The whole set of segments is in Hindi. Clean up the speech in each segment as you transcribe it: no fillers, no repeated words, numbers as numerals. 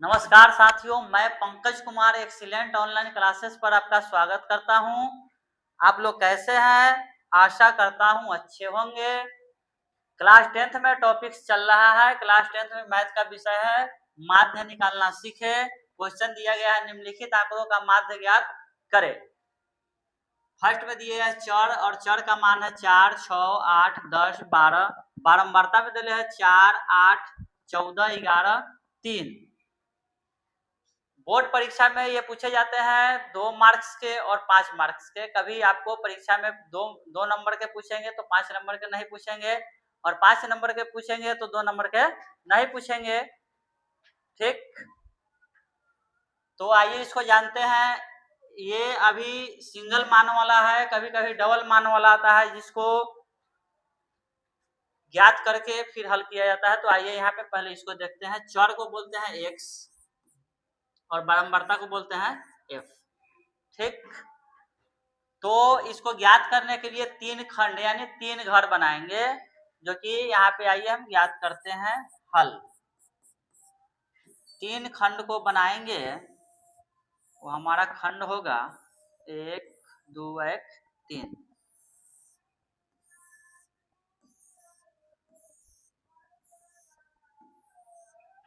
नमस्कार साथियों, मैं Pankaj Kumar excellent online classes पर आपका स्वागत करता हूं। आप लोग कैसे हैं? आशा करता हूं अच्छे होंगे। क्लास 10th में टॉपिक्स चल रहा है। क्लास 10th में मैथ का विषय है माध्य निकालना सीखे। क्वेश्चन दिया गया है निम्नलिखित आंकड़ों का माध्य ज्ञात करें। फर्स्ट में दिए है चर, और चर का मान है 4, 6, 8, 10, 12। बारंबारता में दिले है 4, 8, 14, 11, 3। बोर्ड परीक्षा में ये पूछे जाते हैं 2 मार्क्स के और 5 मार्क्स के। कभी आपको परीक्षा में दो नंबर के पूछेंगे तो 5 नंबर के नहीं पूछेंगे, और 5 नंबर के पूछेंगे तो 2 नंबर के नहीं पूछेंगे। ठीक, तो आइए इसको जानते हैं। ये अभी सिंगल मान वाला है, कभी कभी डबल मान वाला आता है, जिसको ज्ञात करके फिर हल किया जाता है। तो आइए यहाँ पे पहले इसको देखते हैं। चर को बोलते हैं x और बारंबारता को बोलते हैं f। ठीक, तो इसको ज्ञात करने के लिए 3 खंड यानी 3 घर बनाएंगे, जो कि यहाँ पे आइए हम ज्ञात करते हैं हल। 3 खंड को बनाएंगे, वो हमारा खंड होगा 1, 2, 1, 3।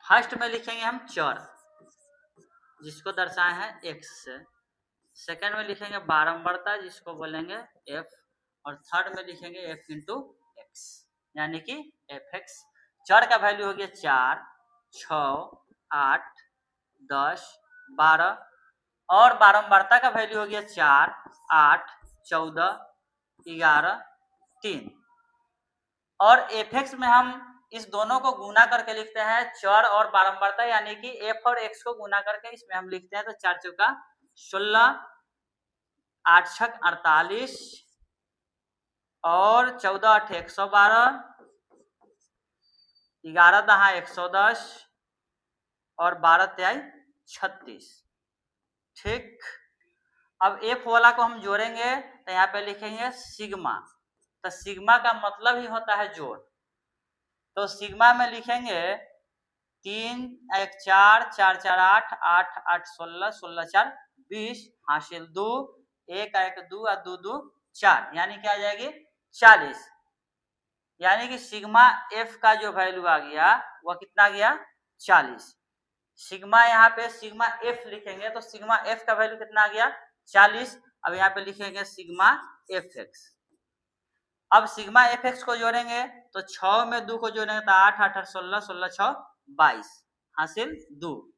फर्स्ट में लिखेंगे हम चर, जिसको दर्शाए हैं x से। सेकेंड में लिखेंगे बारंबारता, जिसको बोलेंगे f। और थर्ड में लिखेंगे f इंटू एक्स, यानी कि fx। चर का वैल्यू हो गया 4, 6, 8, 10, 12, और बारंबारता का वैल्यू हो गया 4, 8, 14, 11, 3। और fx में हम इस दोनों को गुना करके लिखते हैं, चर और बारंबारता, यानी कि f और x को गुना करके इसमें हम लिखते हैं। तो 4 चौका 16, 8 छक 48, और 14 8 112, 11 दहा 110, और 12 त्याई 36। ठीक, अब f वाला को हम जोड़ेंगे तो यहाँ पे लिखेंगे सिग्मा। तो सिग्मा का मतलब ही होता है जोड़। तो सिग्मा में लिखेंगे 3 1 4, 4 4 8, 8 8 16, 16 4 20, हासिल 2, 1 1 2 और 2 2 4, यानी क्या आ जाएगी 40। यानी कि सिग्मा एफ का जो वैल्यू आ गया वह कितना गया 40। सिग्मा यहाँ पे सिग्मा एफ लिखेंगे तो सिग्मा एफ का वैल्यू कितना आ गया 40। अब यहाँ पे लिखेंगे सिग्मा एफ एक्स। अब सिग्मा एफ एक्स को जोड़ेंगे तो 6 में 2 को जोड़ेंगे तो 8 8 16, 16 6 22, हासिल 2,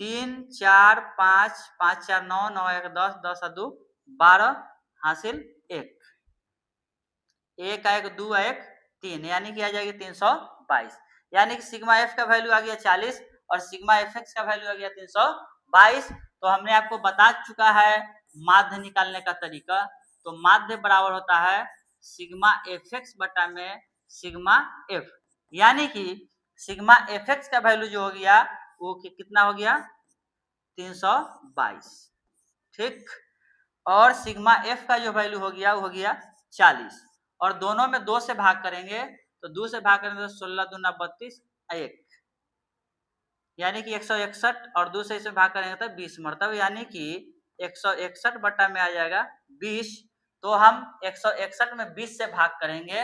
3 4 5, 5 4 9, 9 1 10, 10 2 12, हासिल 1, 1 1 2 1 3, यानी कि आ जाएगी 322। यानी कि सिग्मा एफ का वैल्यू आ गया 40 और सिग्मा एफ एक्स का वैल्यू आ गया 322। तो हमने आपको बता चुका है माध्य निकालने का तरीका। तो माध्य बराबर होता है सिग्मा एफ एक्स बटा में सिग्मा एफ, यानी कि सिग्मा एफ एक्स का वैल्यू जो हो गया वो कितना हो गया 322। ठीक, और सिग्मा एफ का जो वैल्यू हो गया वो हो गया 40, और दोनों में 2 से भाग करेंगे तो 2 से भाग करेंगे तो 16 दूना 32, 1, यानी कि 161, और 2 से इसे भाग करेंगे तो 20 मरतब, यानी कि 161 बटा में आ जाएगा 20। तो हम 161 में 20 से भाग करेंगे,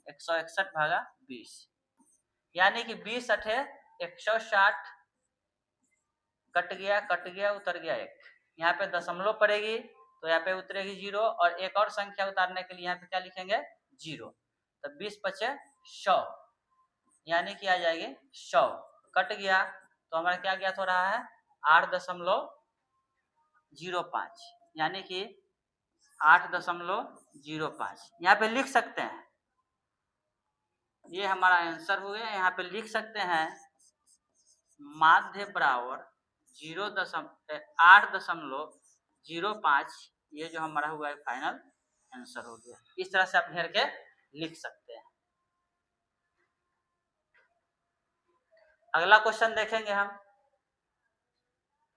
161 भागा 20, यानी कि 20 अठे 160, कट गया उतर गया 1। यहाँ पे दशमलव पड़ेगी तो यहाँ पे उतरेगी 0, और एक और संख्या उतारने के लिए यहाँ पे क्या लिखेंगे 0। तो 20 पचे 100, यानी कि आ जाएगी 100। कट गया तो हमारा क्या ज्ञात हो रहा है 8.05, यानी कि 8.05 यहाँ पे लिख सकते हैं। ये हमारा आंसर हो गया। यहाँ पे लिख सकते हैं माध्य बराबर 8.05, ये जो हमारा हुआ है फाइनल आंसर हो गया। इस तरह से आप घेर के लिख सकते हैं। अगला क्वेश्चन देखेंगे हम।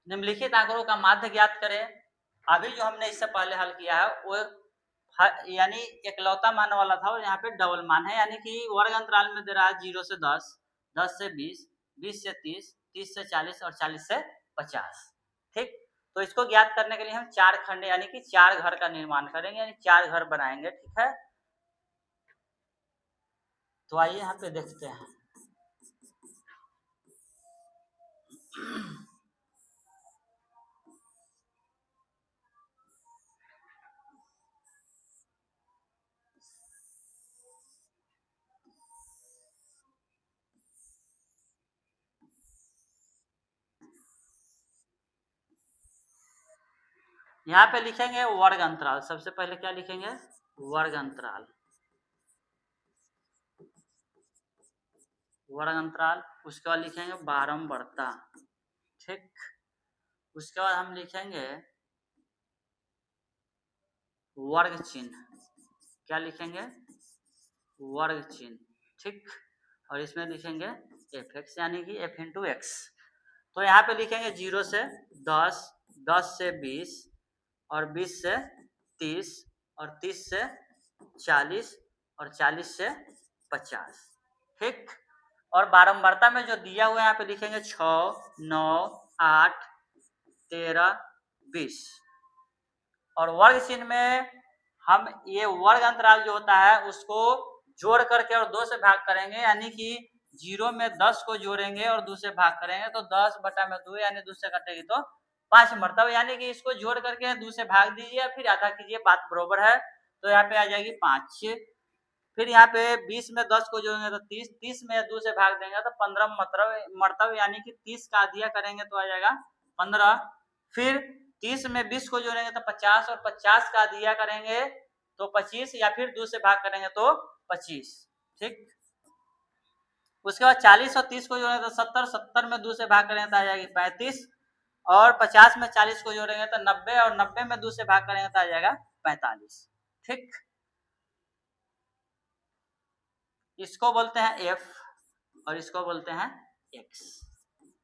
निम्नलिखित आंकड़ों का माध्य ज्ञात करें। अभी जो हमने इससे पहले हल किया है वो यानी एकलौता मान वाला था, और यहाँ पे डबल मान है, यानी कि वर्ग अंतराल में दे रहा है 0 से 10, 10 से 20, 20 से 30, 30 से 40 और 40 से 50। ठीक, तो इसको ज्ञात करने के लिए हम 4 खंड यानी कि 4 घर का निर्माण करेंगे, यानी 4 घर बनाएंगे। ठीक है, तो आइए यहाँ पे देखते हैं। यहाँ पे लिखेंगे वर्ग अंतराल। सबसे पहले क्या लिखेंगे? वर्ग अंतराल। वर्ग अंतराल, उसके बाद लिखेंगे बारंबारता। ठीक, उसके बाद हम लिखेंगे वर्ग चिन्ह। क्या लिखेंगे? वर्ग चिन्ह। ठीक, और इसमें लिखेंगे एफ एक्स यानी कि एफ इंटू एक्स। तो यहाँ पे लिखेंगे 0 से 10, 10 से 20 और 20 से 30 और 30 से 40 और 40 से 50। ठीक, और बारंबारता में जो दिया हुआ है यहाँ पे लिखेंगे 6, 9, 8, 13, 20। और वर्ग चिन्ह में हम ये वर्ग अंतराल जो होता है उसको जोड़ करके और 2 से भाग करेंगे, यानी कि 0 में 10 को जोड़ेंगे और 2 से भाग करेंगे तो 10 बटा में 2 यानी 2 से कटेगी तो 5 मरतब, यानी कि इसको जोड़ करके 2 से भाग दीजिए फिर आधा कीजिए, बात बरोबर है। तो यहाँ पे आ जाएगी 5। फिर यहाँ पे 20 में 10 को जोड़ेंगे तो 30, 30 में 2 से भाग देंगे तो 15 मरतब यानी कि 30 का आधिया करेंगे तो आ जाएगा 15। फिर 30 में 20 को जोड़ेंगे तो 50 और 50 का आधिया करेंगे तो 25 या फिर 2 से भाग करेंगे तो 25। ठीक, उसके बाद 40 और 30 को जोड़ेंगे तो 70, 70 में 2 से भाग करेंगे तो आ जाएगी 35 और 50 में 40 को जोड़ेंगे तो 90 और 90 में 2 से भाग करेंगे तो आ जाएगा 45। ठीक, इसको बोलते हैं एफ और इसको बोलते हैं एक्स।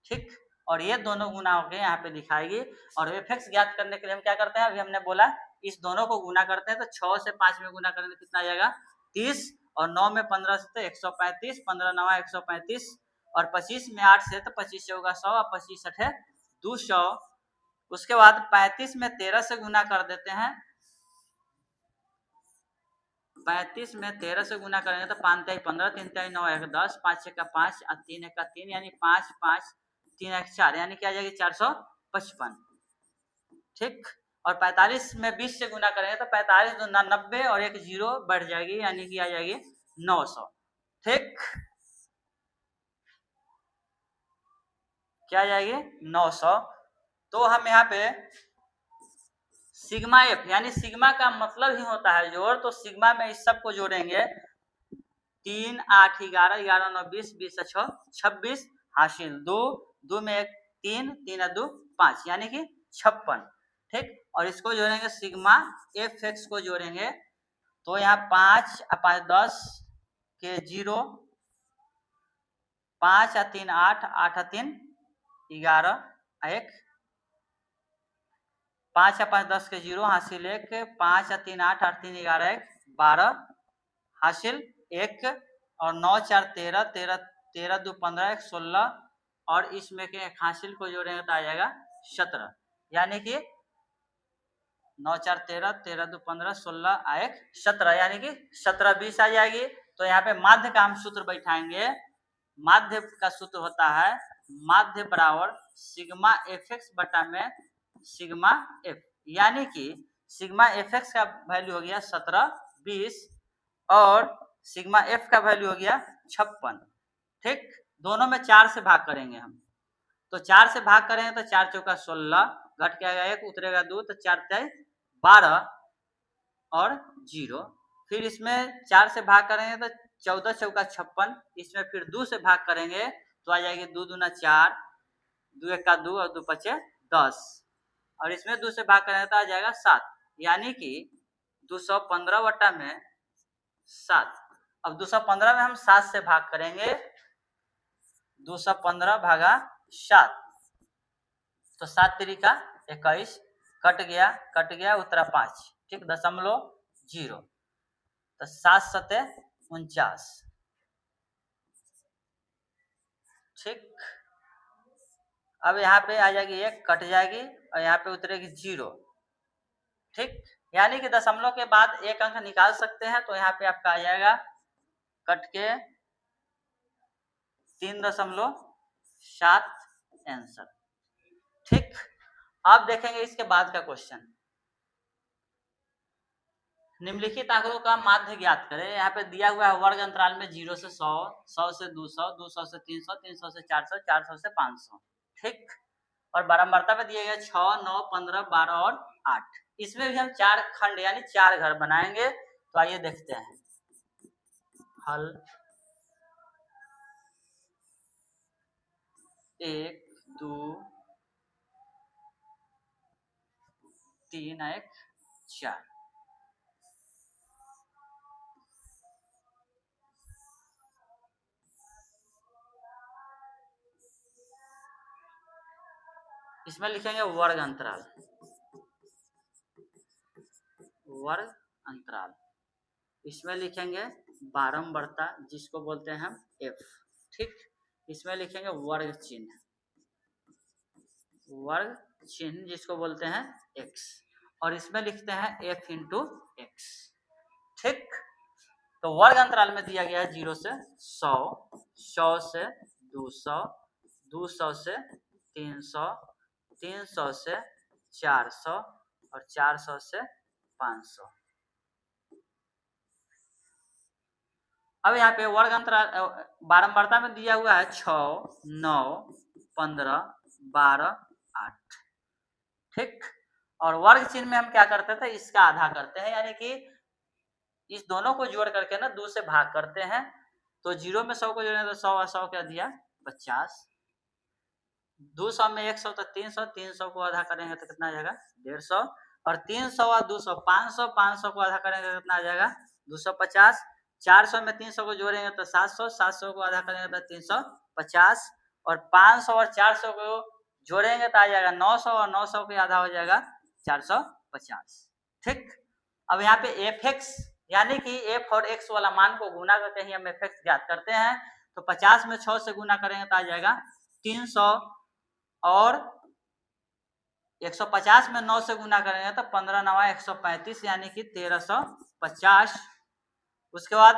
ठीक, और ये दोनों गुना होकर यहाँ पे दिखाएगी। और एफ एक्स ज्ञात करने के लिए हम क्या करते हैं, अभी हमने बोला इस दोनों को गुना करते हैं तो 6 से 5 में गुना करेंगे कितना आ जाएगा 30 और 9 में 15 से तो 135, 15 9 135 और 25 में 8 से तो 25 होगा 100 और 25 8 200। उसके बाद 35 में 13 से गुना कर देते हैं, 35 में 13 से गुना करेंगे तो 5 3 15, 3 3 9 1 10, 5 1 5 और 3 1 3 यानी 5 5 3 1 4 यानी क्या आ जाएगी 455। ठीक, और 45 में 20 से गुना करेंगे तो 45 2 90 और एक 0 बढ़ जाएगी यानी कि आ जाएगी 900। ठीक, क्या आ जाएगी 900। तो हम यहाँ पे सिग्मा एफ यानी सिग्मा का मतलब ही होता है जोड़, तो सिग्मा में इस सब को जोड़ेंगे 3 8 11 11 9 20 20 6 26 हासिल 2 2 में 1 3 3 2 5 यानी कि 56। ठीक, और इसको जोड़ेंगे सिग्मा एफ एक्स को जोड़ेंगे तो यहाँ 5 5 10 के 0, 5 और 3 8, 8 और 3 11 1, 5 और 5 10 के 0 हासिल 1, 5 और 3 8 8 3 11 1 12 हासिल 1 और 9 4 13 13 13 2 15 1 16 और इसमें के एक हासिल को जोड़ेंगे तो आ जाएगा 17 यानी कि 9 4 13 13 2 15 16 1 17 यानी कि 17 20 आ जाएगी। तो यहाँ पे माध्य का हम सूत्र बैठाएंगे। माध्य का सूत्र होता है माध्य बराबर सिग्मा एफ एक्स बटा में सिग्मा एफ, यानी कि सिग्मा एफ एक्स का वैल्यू हो गया 17 20 और सिग्मा एफ का वैल्यू हो गया 56। ठीक, दोनों में 4 से भाग करेंगे हम, तो 4 से भाग करेंगे तो 4 चौका 16 घट के आएगा 1 उतरेगा 2 तो 4 3 12 और 0। फिर इसमें 4 से भाग करेंगे तो 14 चौका 56, इसमें फिर 2 से भाग करेंगे तो आ जाएगी 2 दूना 4, 2 1 का 2 और 2 5 10 और इसमें 2 से भाग करेंगे तो आ जाएगा 7 यानी कि 215 बटा में 7। अब 215 में हम 7 से भाग करेंगे, 215 भागा 7 तो 7 तिरिका 21 कट गया उतरा 5। ठीक, 0.0 तो 7 7 49। ठीक। अब यहाँ पे आ जाएगी 1, कट जाएगी और यहाँ पे उतरेगी 0, ठीक। यानी कि दशमलव के बाद एक अंक निकाल सकते हैं, तो यहाँ पे आपका आ जाएगा कट के 3.7 आंसर, ठीक। अब देखेंगे इसके बाद का क्वेश्चन, निम्नलिखित आंकड़ों का माध्य ज्ञात करें। यहाँ पे दिया हुआ है वर्ग अंतराल में 0 से 100, 100 से 200, 200 से 300, 300 से 400, 400 से 500, ठीक। और बारंबारता में दिए गए 6, 9, 15, 12 और 8। इसमें भी हम 4 खंड यानी 4 घर बनाएंगे। तो आइए देखते हैं हल। 1, 2, 3, 1, 4। इसमें लिखेंगे वर्ग अंतराल, वर्ग अंतराल। इसमें लिखेंगे बारंबारता जिसको बोलते हैं हम f, ठीक। इसमें लिखेंगे वर्ग चिन्ह, वर्ग चिन्ह जिसको बोलते हैं x, और इसमें लिखते हैं f इंटू x, ठीक। तो वर्ग अंतराल में दिया गया है 0 से 100, 100 से 200, 200 से 300, 300 से 400 और 400 से 500। अब यहाँ पे वर्ग अंतराल बारंबारता में दिया हुआ है 6, 9, 15, 12, 8, ठीक। और वर्ग चिन्ह में हम क्या करते थे, इसका आधा करते हैं, यानी कि इस दोनों को जोड़ करके ना 2 से भाग करते हैं। तो 0 में 100 को जोड़ेंगे तो 100 और 100 क्या दिया 50, 200 में 100 तो 300, 300 को आधा करेंगे तो कितना आ जाएगा 150, और 300 और 200 500, 500 को आधा करेंगे तो कितना आ जाएगा 250, 400 में 300 को जोड़ेंगे तो 700, 700 को आधा करेंगे तो 350, और 500 और 400 को जोड़ेंगे तो आ जाएगा 900, और 900 के आधा हो जाएगा 450, ठीक। अब यहाँ पे fx यानी कि f और x वाला मान को गुना करके ही हम fx ज्ञात करते हैं। तो 50 में 6 से गुना करेंगे तो आ जाएगा 300, और 150 में 9 से गुना करेंगे तो 15 9 135 यानी कि 1350। उसके बाद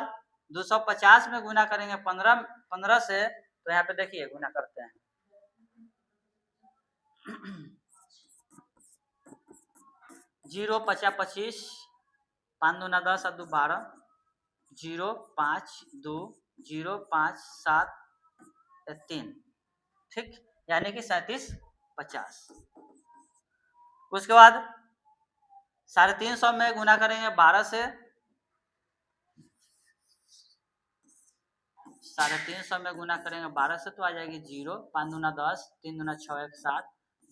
250 में गुना करेंगे 15 से, तो यहाँ पे देखिए गुना करते हैं 0 50 25, 5 दूना 10 और 2 12, 0 5 2, 0 5 7 3, ठीक। यानी कि 37 50। उसके बाद 350 में गुना करेंगे 12 से, 350 में गुना करेंगे 12 से तो आ जाएगी 0, 5 दूना 10, 3 दूना 6 1 7,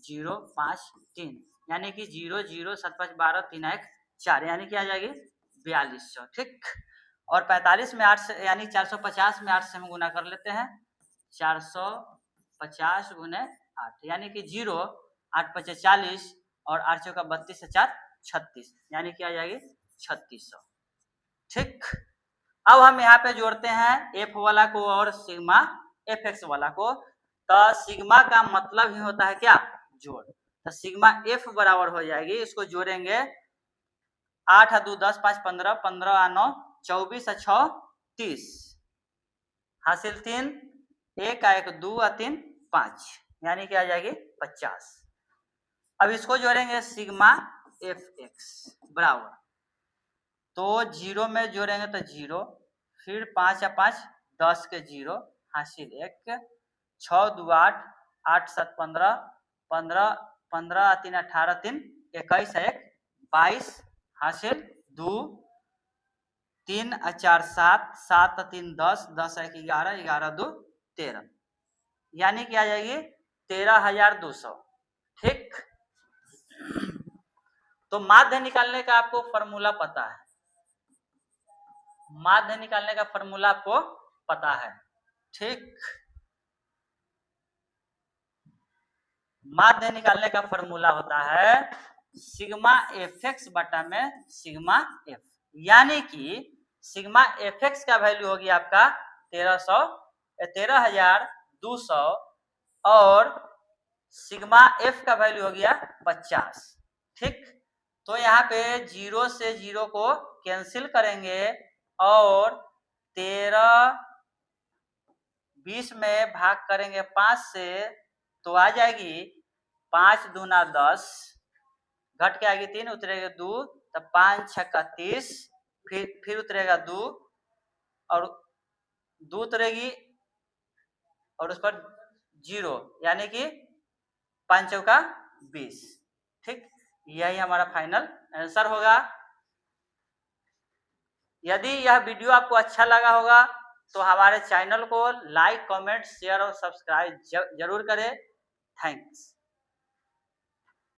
0 5 3, यानी कि 0 0 7 5 12 3 1 4, यानी कि आ जाएगी 4200, ठीक। और 45 में 8 से यानी 450 में 8 से हम गुना कर लेते हैं, 450 गुने 8 यानी कि 0 8 5 40 और 8 चौका 32 से 4 36, यानी कि आ जाएगी 3600, ठीक। अब हम यहाँ पे जोड़ते हैं f वाला को और सिग्मा fx वाला को। तो सिग्मा का मतलब ही होता है क्या जोड़। तो सिग्मा f बराबर हो जाएगी, इसको जोड़ेंगे 8 2 10 5 15, 15 9 24 6 30, हासिल 3, 1 1 2 3 5, यानी कि आ जाएगी 50। अब इसको जोड़ेंगे सिग्मा fx बराबर, तो 0 में जोड़ेंगे तो 0, फिर 5 या 5 10 के 0, हासिल 1, 6 2 8, 8 7 15, 15 15 3 18 3 21 1 22, हासिल 2, 3 4 7, 7 3 10, 10 1 11, 11 2 13, यानी कि आ जाएगी 13200, ठीक। तो माध्य निकालने का आपको फॉर्मूला पता है, माध्य निकालने का फॉर्मूला आपको पता है, ठीक। माध्य निकालने का फॉर्मूला होता है सिग्मा fx बटा में सिग्मा f, यानी कि सिग्मा fx का वैल्यू होगी आपका 1300 200 और सिग्मा एफ का वैल्यू हो गया 50। ठीक, तो यहाँ पे 0 से 0 को कैंसिल करेंगे और 13 20 में भाग करेंगे 5 से तो आ जाएगी 5 दूना 10, घट के आएगी 3, उतरेगा 2, तब 5 छक्का 30, फिर उतरेगा 2 और 2 उतरेगी और उस पर 0, यानी कि 5 चौका 20। ठीक, यही हमारा फाइनल आंसर होगा। यदि यह वीडियो आपको अच्छा लगा होगा तो हमारे चैनल को लाइक, कमेंट, शेयर और सब्सक्राइब जरूर करें। थैंक्स।